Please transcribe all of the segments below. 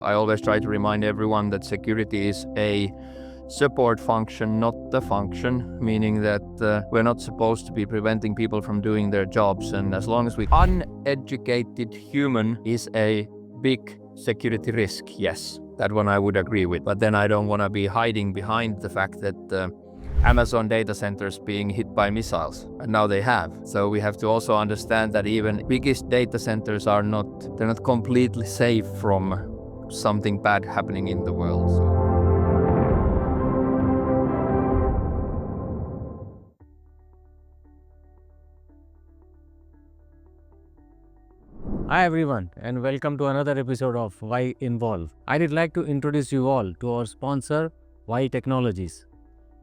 I always try to remind everyone that security is a support function, not the function, meaning that we're not supposed to be preventing people from doing their jobs. And as long as uneducated human is a big security risk, yes, that one I would agree with. But then I don't want to be hiding behind the fact that Amazon data centers being hit by missiles, and now they have. So we have to also understand that even biggest data centers they're not completely safe from something bad happening in the world. Hi everyone and welcome to another episode of Wai Involve. I would like to introduce you all to our sponsor Wai Technologies.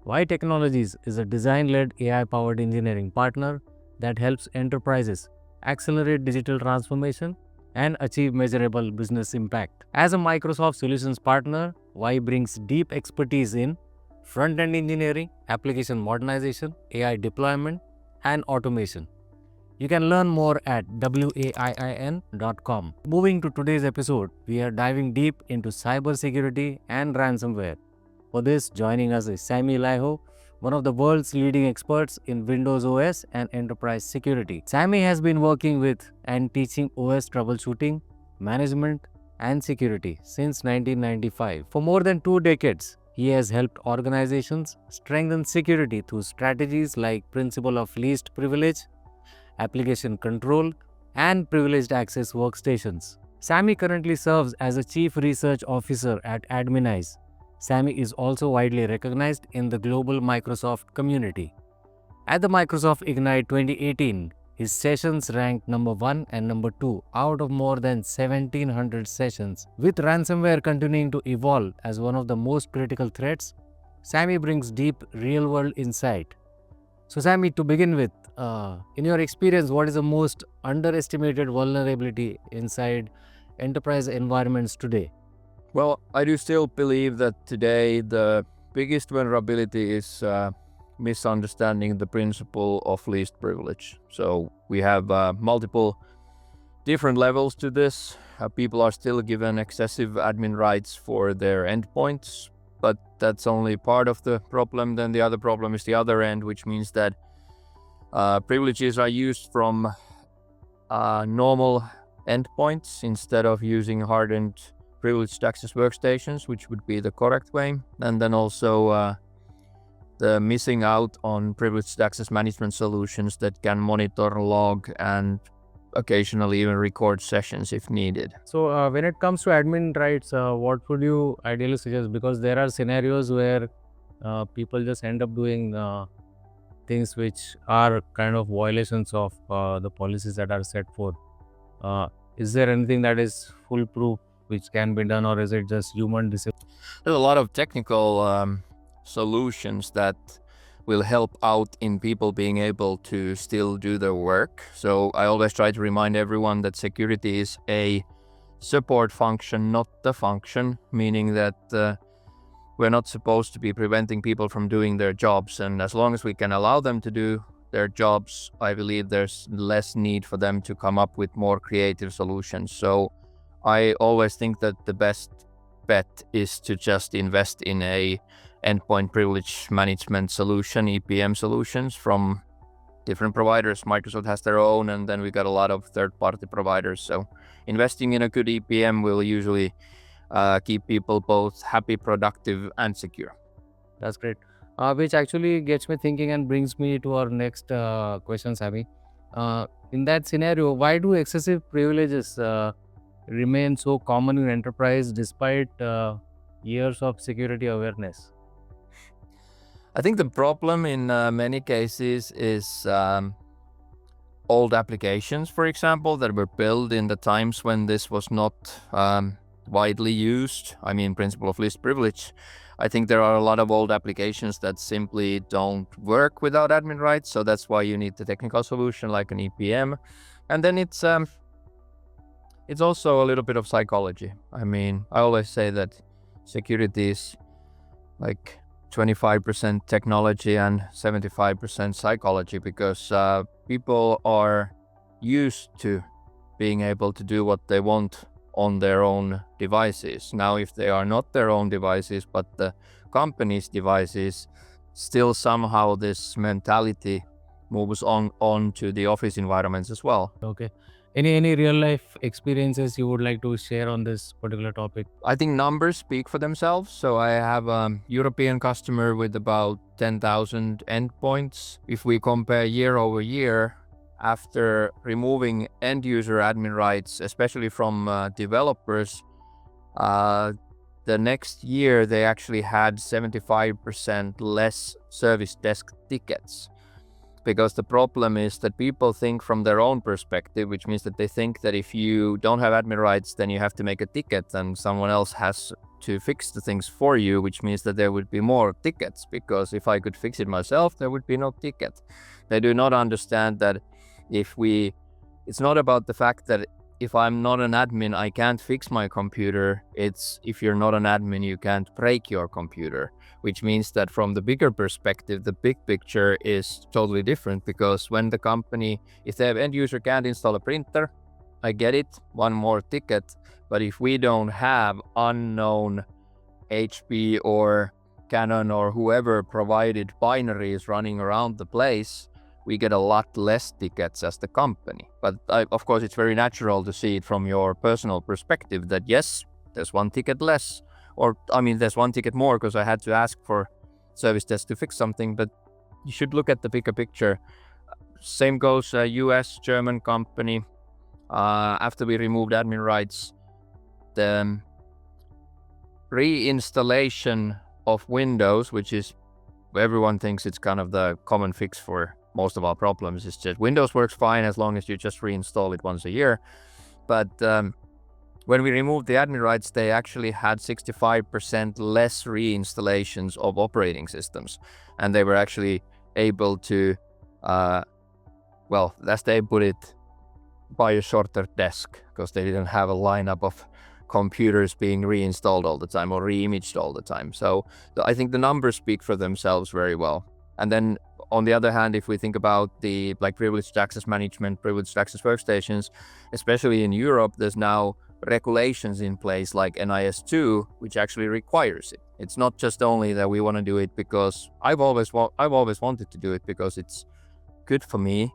Wai Technologies is a design-led AI-powered engineering partner that helps enterprises accelerate digital transformation and achieve measurable business impact. As a Microsoft Solutions partner, Wai brings deep expertise in front-end engineering, application modernization, AI deployment, and automation. You can learn more at waiin.com. Moving to today's episode, we are diving deep into cybersecurity and ransomware. For this, joining us is Sami Laiho, one of the world's leading experts in Windows OS and enterprise security. Sami has been working with and teaching OS troubleshooting, management, and security since 1995. For more than 2 decades, he has helped organizations strengthen security through strategies like principle of least privilege, application control, and privileged access workstations. Sami currently serves as a Chief Research Officer at Adminize. Sami is also widely recognized in the global Microsoft community. At the Microsoft Ignite 2018, his sessions ranked number 1 and number 2 out of more than 1700 sessions. With ransomware continuing to evolve as one of the most critical threats, Sami brings deep real-world insight. So Sami, to begin with, in your experience, what is the most underestimated vulnerability inside enterprise environments today? Well, I do still believe that today the biggest vulnerability is misunderstanding the principle of least privilege. So we have multiple different levels to this. People are still given excessive admin rights for their endpoints, but that's only part of the problem. Then the other problem is the other end, which means that privileges are used from normal endpoints instead of using hardened privileged access workstations, which would be the correct way. And then also the missing out on privileged access management solutions that can monitor, log, and occasionally even record sessions if needed. So when it comes to admin rights, what would you ideally suggest? Because there are scenarios where people just end up doing things which are kind of violations of the policies that are set forth. Is there anything that is foolproof which can be done, or is it just human discipline? There's a lot of technical solutions that will help out in people being able to still do their work. So I always try to remind everyone that security is a support function, not the function, meaning that we're not supposed to be preventing people from doing their jobs. And as long as we can allow them to do their jobs, I believe there's less need for them to come up with more creative solutions. So I always think that the best bet is to just invest in a endpoint privilege management solution, EPM solutions from different providers. Microsoft has their own, and then we got a lot of third-party providers. So investing in a good EPM will usually keep people both happy, productive, and secure. That's great. Which actually gets me thinking and brings me to our next question, Sami. In that scenario, why do excessive privileges remain so common in enterprise despite years of security awareness? I think the problem in many cases is old applications, for example, that were built in the times when this was not widely used. I mean, principle of least privilege. I think there are a lot of old applications that simply don't work without admin rights. So that's why you need the technical solution like an EPM. And then it's also a little bit of psychology. I mean, I always say that security is like 25% technology and 75% psychology, because people are used to being able to do what they want on their own devices. Now, if they are not their own devices, but the company's devices, still somehow this mentality moves on to the office environments as well. Okay. Any real life experiences you would like to share on this particular topic? I think numbers speak for themselves. So I have a European customer with about 10,000 endpoints. If we compare year over year, after removing end user admin rights, especially from developers, the next year they actually had 75% less service desk tickets. Because the problem is that people think from their own perspective, which means that they think that if you don't have admin rights, then you have to make a ticket and someone else has to fix the things for you, which means that there would be more tickets, because if I could fix it myself, there would be no ticket. They do not understand that it's not about the fact that if I'm not an admin, I can't fix my computer. It's if you're not an admin, you can't break your computer. Which means that from the bigger perspective, the big picture is totally different, because when the company, if the end user can't install a printer, I get it, one more ticket. But if we don't have unknown HP or Canon or whoever provided binaries running around the place, we get a lot less tickets as the company. But of course, it's very natural to see it from your personal perspective that yes, there's one ticket less. Or, I mean, there's one ticket more because I had to ask for service desk to fix something, but you should look at the bigger picture. Same goes US, German company. After we removed admin rights, the reinstallation of Windows, which is, everyone thinks it's kind of the common fix for most of our problems. It's just Windows works fine as long as you just reinstall it once a year. But when we removed the admin rights, they actually had 65% less reinstallations of operating systems. And they were actually able to, as they put it, buy a shorter desk, because they didn't have a lineup of computers being reinstalled all the time or re-imaged all the time. So I think the numbers speak for themselves very well. And then on the other hand, if we think about the privileged access management, privileged access workstations, especially in Europe, there's now regulations in place like NIS2, which actually requires it. It's not just only that we want to do it because I've always wanted to do it because it's good for me,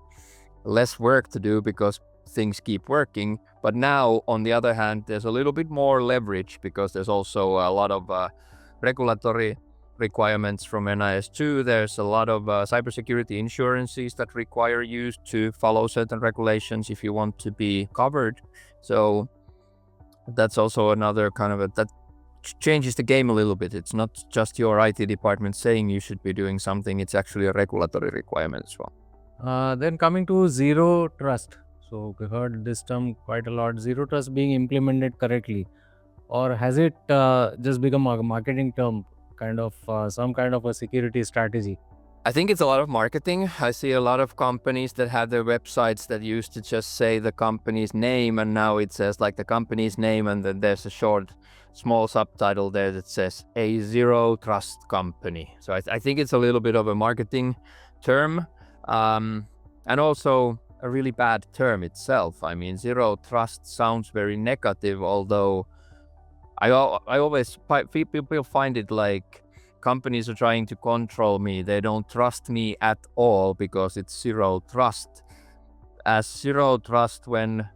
less work to do because things keep working. But now, on the other hand, there's a little bit more leverage because there's also a lot of regulatory requirements from NIS2. There's a lot of cybersecurity insurances that require you to follow certain regulations if you want to be covered. So that's also another kind of that changes the game a little bit. It's not just your IT department saying you should be doing something, it's actually a regulatory requirement as well. Then coming to zero trust. So we heard this term quite a lot, zero trust being implemented correctly. Or has it just become a marketing term, kind of some kind of a security strategy? I think it's a lot of marketing. I see a lot of companies that have their websites that used to just say the company's name, and now it says like the company's name, and then there's a short, small subtitle there that says a zero trust company. So I think it's a little bit of a marketing term, and also a really bad term itself. I mean, zero trust sounds very negative, although I always people find it like companies are trying to control me. They don't trust me at all because it's zero trust. As zero trust, when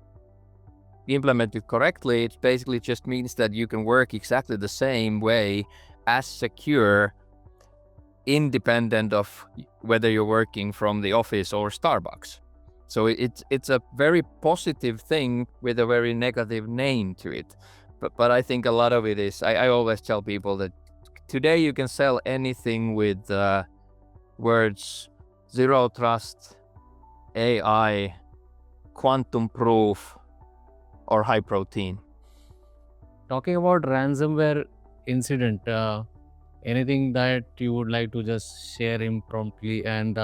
implemented correctly, it basically just means that you can work exactly the same way as secure, independent of whether you're working from the office or Starbucks. So it's a very positive thing with a very negative name to it. But I think a lot of it is, I always tell people that today you can sell anything with words zero trust, AI, quantum proof, or high protein. Talking about ransomware incident, anything that you would like to just share impromptu, and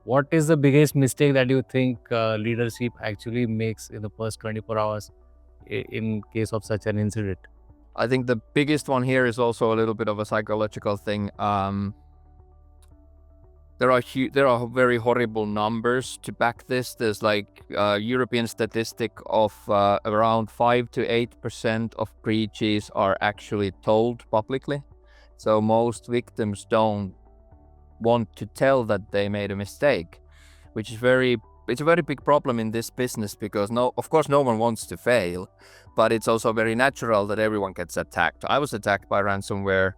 what is the biggest mistake that you think leadership actually makes in the first 24 hours in case of such an incident? I think the biggest one here is also a little bit of a psychological thing. there are very horrible numbers to back this. There's like European statistic of around 5 to 8% of breaches are actually told publicly. So most victims don't want to tell that they made a mistake, which is it's a very big problem in this business, because of course no one wants to fail, but it's also very natural that everyone gets attacked. I was attacked by ransomware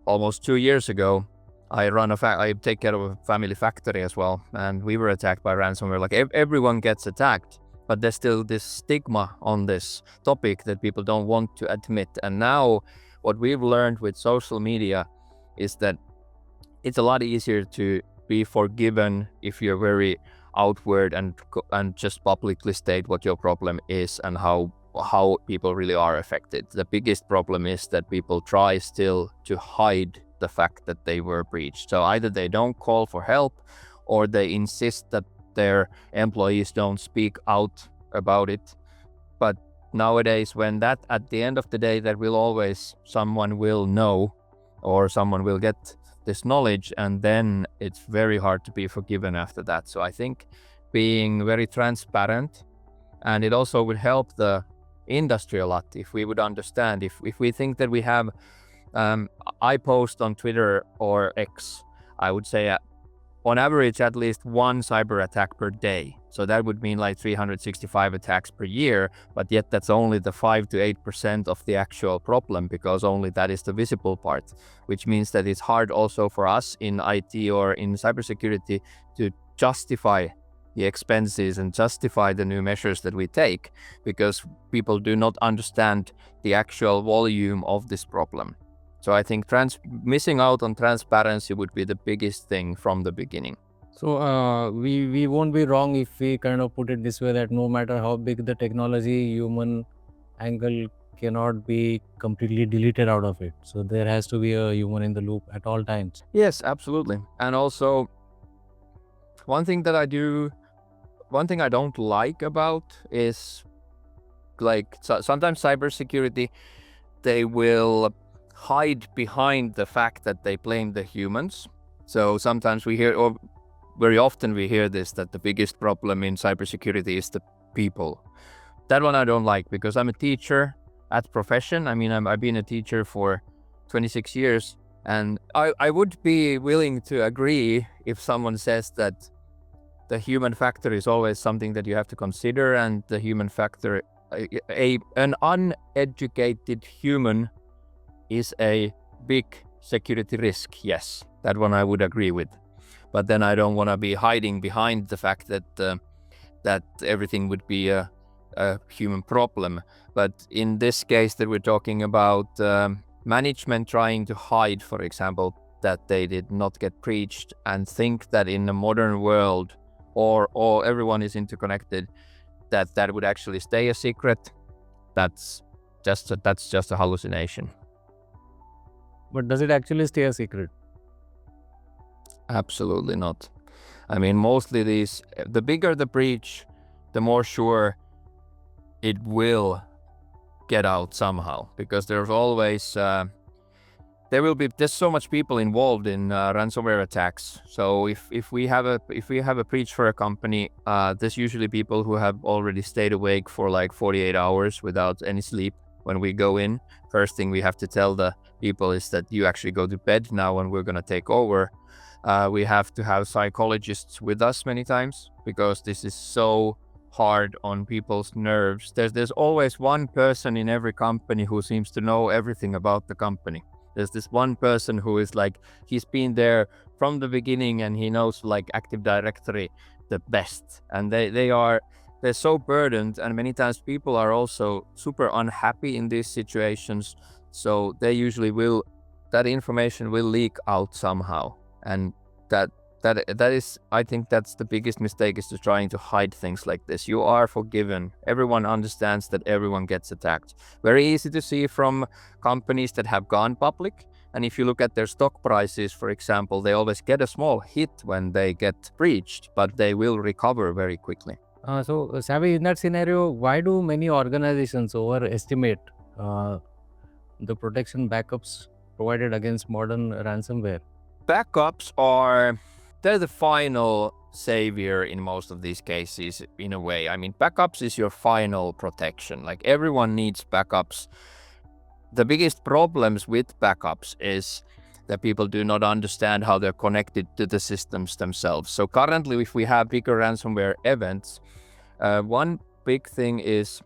almost 2 years ago. I take care of a family factory as well, and we were attacked by ransomware. Like everyone gets attacked, but there's still this stigma on this topic that people don't want to admit. And now what we've learned with social media is that it's a lot easier to be forgiven if you're very outward and just publicly state what your problem is and how people really are affected. The biggest problem is that people try still to hide the fact that they were breached. So either they don't call for help, or they insist that their employees don't speak out about it. But nowadays, when that at the end of the day, that will always someone will know, or someone will get this knowledge, and then it's very hard to be forgiven after that. So I think being very transparent, and it also would help the industry a lot if we would understand, if we think that we have I post on Twitter or X, I would say on average at least one cyber attack per day. So that would mean like 365 attacks per year, but yet that's only the 5 to 8% of the actual problem, because only that is the visible part, which means that it's hard also for us in IT or in cybersecurity to justify the expenses and justify the new measures that we take, because people do not understand the actual volume of this problem. So I think missing out on transparency would be the biggest thing from the beginning. So we won't be wrong if we kind of put it this way, that no matter how big the technology, human angle cannot be completely deleted out of it. So there has to be a human in the loop at all times. Yes, absolutely. And also, one thing I don't like about is, like, sometimes cybersecurity, they will hide behind the fact that they blame the humans. So sometimes we hear, or very often we hear this, that the biggest problem in cybersecurity is the people. That one I don't like, because I'm a teacher at profession. I mean, I've been a teacher for 26 years, and I would be willing to agree if someone says that the human factor is always something that you have to consider, and the human factor, an uneducated human is a big security risk. Yes, that one I would agree with. But then I don't want to be hiding behind the fact that that everything would be a human problem. But in this case that we're talking about, management trying to hide, for example, that they did not get breached, and think that in the modern world, or everyone is interconnected, that would actually stay a secret. That's just a hallucination. But does it actually stay a secret? Absolutely not. I mean, mostly the bigger the breach, the more sure it will get out somehow, because there's always there's so much people involved in ransomware attacks. So if we have a breach for a company, there's usually people who have already stayed awake for like 48 hours without any sleep. When we go in, first thing we have to tell the people is that you actually go to bed now, and we're going to take over. We have to have psychologists with us many times, because this is so hard on people's nerves. There's always one person in every company who seems to know everything about the company. There's this one person who is like, he's been there from the beginning, and he knows like Active Directory the best. And they're so burdened, and many times people are also super unhappy in these situations. So they usually that information will leak out somehow. And that is, I think that's the biggest mistake, is to trying to hide things like this. You are forgiven. Everyone understands that everyone gets attacked. Very easy to see from companies that have gone public. And if you look at their stock prices, for example, they always get a small hit when they get breached, but they will recover very quickly. So Sami, in that scenario, why do many organizations overestimate the protection backups provided against modern ransomware? backups they're the final savior in most of these cases in a way. I mean, backups is your final protection. Like everyone needs backups. The biggest problems with backups is that people do not understand how they're connected to the systems themselves. So currently, if we have bigger ransomware events, one big thing is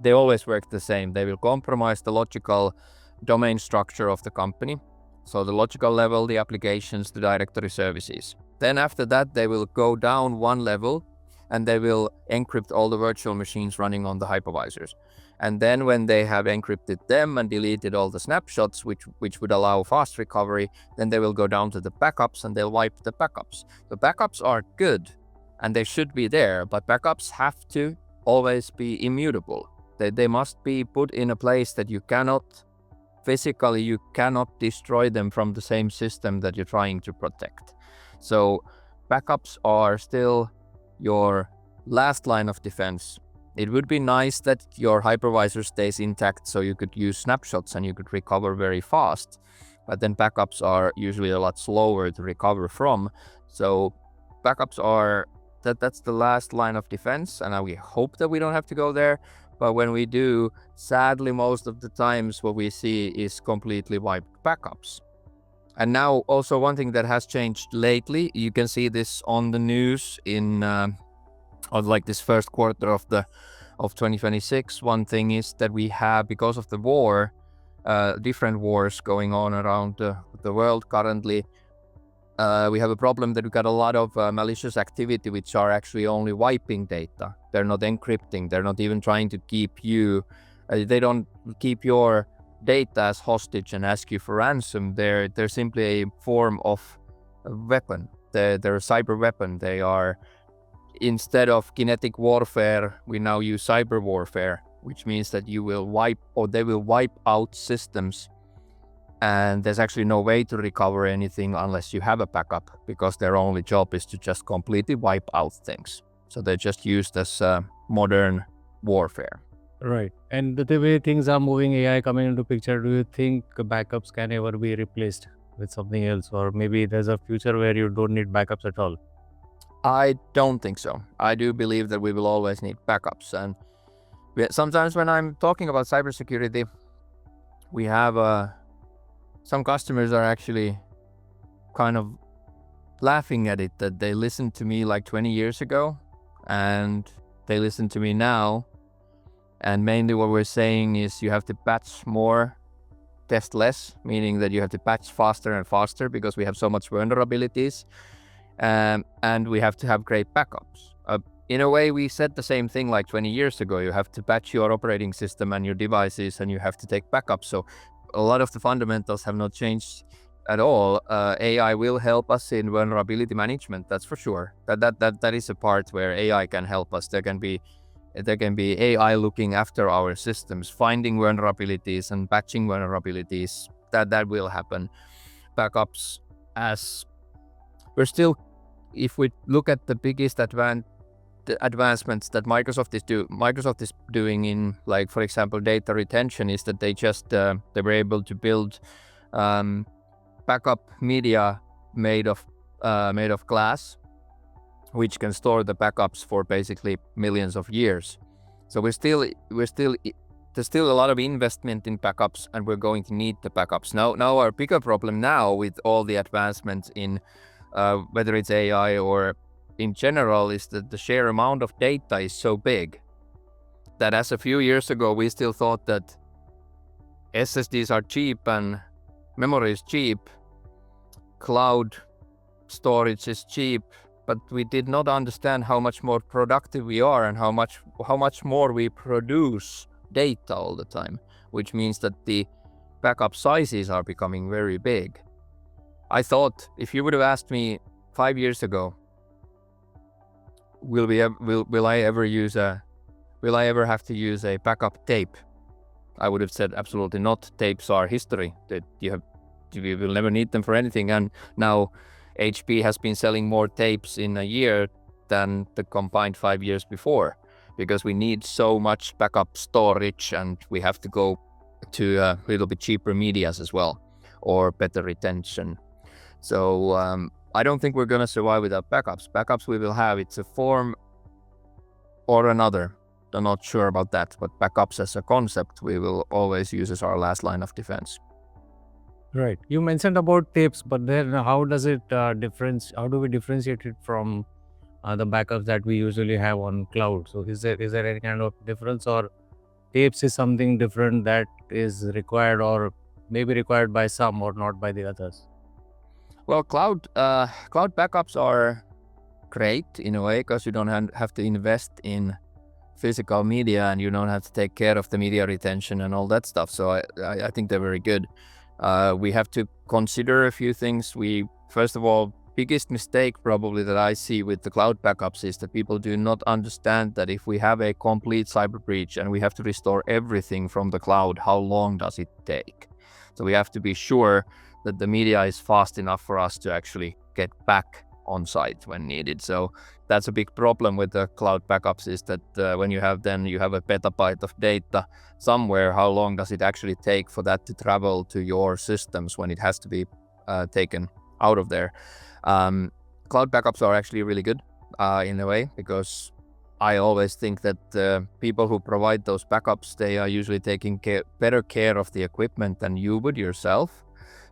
they always work the same. They will compromise the logical domain structure of the company. So the logical level, the applications, the directory services. Then after that, they will go down one level and they will encrypt all the virtual machines running on the hypervisors. And then when they have encrypted them and deleted all the snapshots, which would allow fast recovery, then they will go down to the backups and they'll wipe the backups. The backups are good and they should be there, but backups have to always be immutable. They must be put in a place that you cannot destroy them from the same system that you're trying to protect. So backups are still your last line of defense. It would be nice that your hypervisor stays intact so you could use snapshots and you could recover very fast. But then backups are usually a lot slower to recover from. So backups that's the last line of defense, and we hope that we don't have to go there. But when we do, sadly, most of the times what we see is completely wiped backups. And now also one thing that has changed lately, you can see this on the news in like this first quarter of 2026. One thing is that we have, because of the war, different wars going on around the world currently, we have a problem that we got a lot of malicious activity which are actually only wiping data. They're not encrypting. They're not even trying to keep you. They don't keep your data as hostage and ask you for ransom. They're simply a form of a weapon. They're a cyber weapon. They are, instead of kinetic warfare, we now use cyber warfare, which means that they will wipe out systems. And there's actually no way to recover anything unless you have a backup, because their only job is to just completely wipe out things. So they're just used as modern warfare. Right. And the way things are moving, AI coming into picture, do you think backups can ever be replaced with something else? Or maybe there's a future where you don't need backups at all? I don't think so. I do believe that we will always need backups. And sometimes when I'm talking about cybersecurity, we have some customers are actually kind of laughing at it, that they listened to me like 20 years ago and they listen to me now. And mainly what we're saying is you have to patch more, test less, meaning that you have to patch faster and faster because we have so much vulnerabilities. And we have to have great backups. In a way, we said the same thing like 20 years ago. You have to patch your operating system and your devices, and you have to take backups. So a lot of the fundamentals have not changed at all. AI will help us in vulnerability management, that's for sure. That is a part where AI can help us. There can be AI looking after our systems, finding vulnerabilities and patching vulnerabilities. That will happen. Backups, as we're still, if we look at the biggest advancements that Microsoft is doing in, like, for example, data retention, is that they were able to build backup media made of glass, which can store the backups for basically millions of years. So there's still a lot of investment in backups, and we're going to need the backups. Now our bigger problem now with all the advancements in whether it's AI or in general, is that the sheer amount of data is so big that as a few years ago, we still thought that SSDs are cheap and memory is cheap, cloud storage is cheap, but we did not understand how much more productive we are and how much more we produce data all the time, which means that the backup sizes are becoming very big. I thought, if you would have asked me 5 years ago, will I ever have to use a backup tape? I would have said absolutely not. Tapes are history. That you will never need them for anything. And now HP has been selling more tapes in a year than the combined 5 years before, because we need so much backup storage, and we have to go to a little bit cheaper medias as well, or better retention. So I don't think we're going to survive without backups. Backups we will have. It's a form or another. I'm not sure about that, but backups as a concept we will always use as our last line of defense. Right. You mentioned about tapes, but then how does it how do we differentiate it from the backups that we usually have on cloud? So is there any kind of difference, or tapes is something different that is required or maybe required by some or not by the others? Well, cloud backups are great in a way because you don't have to invest in physical media and you don't have to take care of the media retention and all that stuff. So I think they're very good. We have to consider a few things. First of all, biggest mistake probably that I see with the cloud backups is that people do not understand that if we have a complete cyber breach and we have to restore everything from the cloud, how long does it take? So we have to be sure that the media is fast enough for us to actually get back on site when needed. So that's a big problem with the cloud backups is that when you have a petabyte of data somewhere, how long does it actually take for that to travel to your systems when it has to be taken out of there? Cloud backups are actually really good in a way, because I always think that people who provide those backups, they are usually taking better care of the equipment than you would yourself.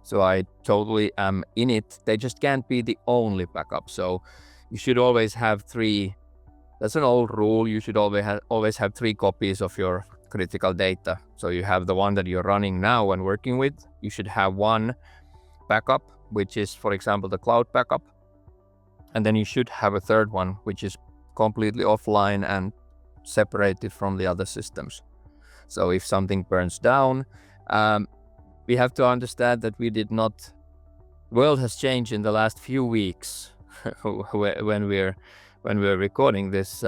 So I totally am in it. They just can't be the only backup. So you should always have 3. That's an old rule. You should always have 3 copies of your critical data. So you have the one that you're running now and working with. You should have one backup, which is, for example, the cloud backup. And then you should have a third one, which is completely offline and separated from the other systems. So if something burns down, we have to understand that world has changed in the last few weeks when we're recording this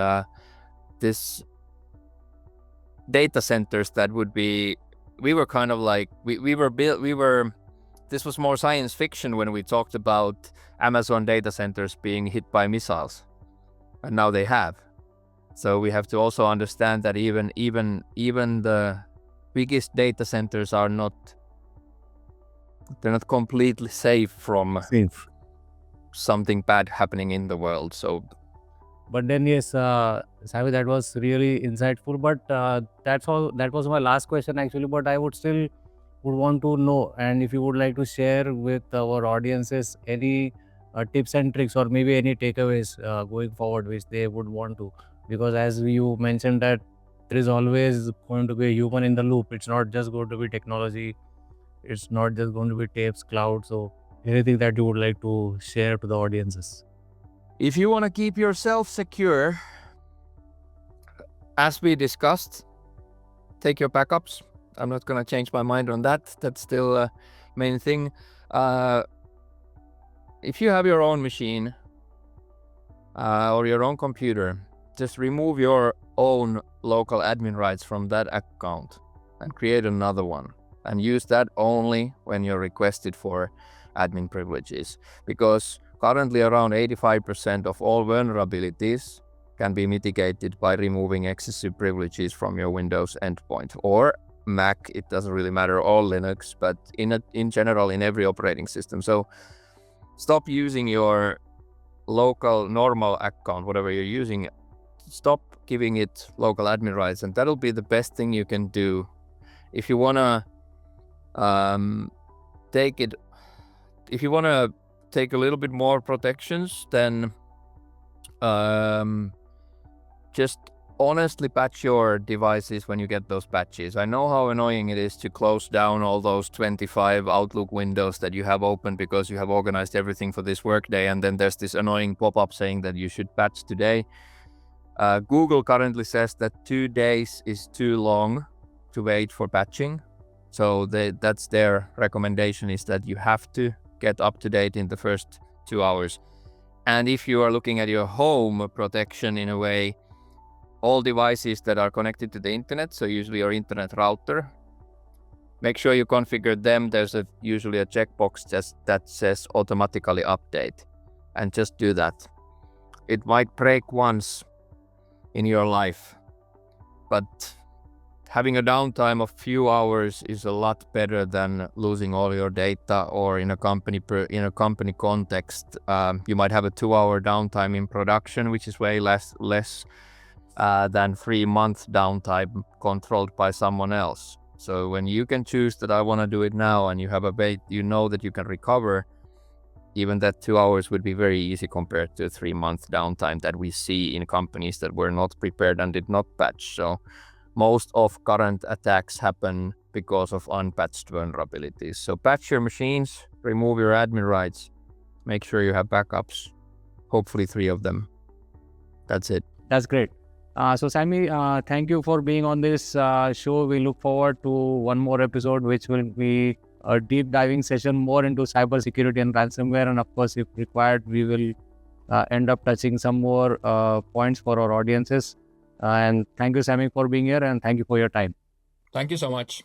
data centers that would be, we were kind of like, this was more science fiction when we talked about Amazon data centers being hit by missiles, and now they have. So we have to also understand that even the biggest data centers are not completely safe from something bad happening in the world. So, but then yes, Sami, that was really insightful. But that's all. That was my last question actually. But I would want to know, and if you would like to share with our audiences any tips and tricks, or maybe any takeaways going forward which they would want to, because as you mentioned that there is always going to be a human in the loop. It's not just going to be technology. It's not just going to be tapes, cloud. So anything that you would like to share to the audiences? if you want to keep yourself secure, as we discussed, take your backups. I'm not going to change my mind on that. That's still a main thing. If you have your own machine or your own computer, just remove your own local admin rights from that account and create another one, and use that only when you're requested for admin privileges, because currently around 85% of all vulnerabilities can be mitigated by removing excessive privileges from your Windows endpoint, or Mac. It doesn't really matter, or Linux, but in general in every operating system. So stop using your local normal account, whatever you're using. Stop giving it local admin rights, and that'll be the best thing you can do. If you wanna take a little bit more protections, then just honestly patch your devices when you get those patches. I know how annoying it is to close down all those 25 Outlook windows that you have open because you have organized everything for this workday, and then there's this annoying pop-up saying that you should patch today. Google currently says that 2 days is too long to wait for patching. So that's their recommendation, is that you have to get up to date in the first 2 hours. And if you are looking at your home protection in a way, all devices that are connected to the internet, so usually your internet router, make sure you configure them. There's usually a checkbox that says automatically update, and just do that. It might break once in your life, but having a downtime of few hours is a lot better than losing all your data. Or in a company context, you might have a 2-hour downtime in production, which is way less than 3-month downtime controlled by someone else. So when you can choose that I want to do it now, and you have you know that you can recover, even that 2 hours would be very easy compared to a 3-month downtime that we see in companies that were not prepared and did not patch. So most of current attacks happen because of unpatched vulnerabilities. So patch your machines, remove your admin rights, make sure you have backups, hopefully 3 of them. That's it. That's great. So Sami, thank you for being on this show. We look forward to one more episode, which will be a deep diving session more into cybersecurity and ransomware. And of course, if required, we will end up touching some more points for our audiences. And thank you, Sami, for being here, and thank you for your time. Thank you so much.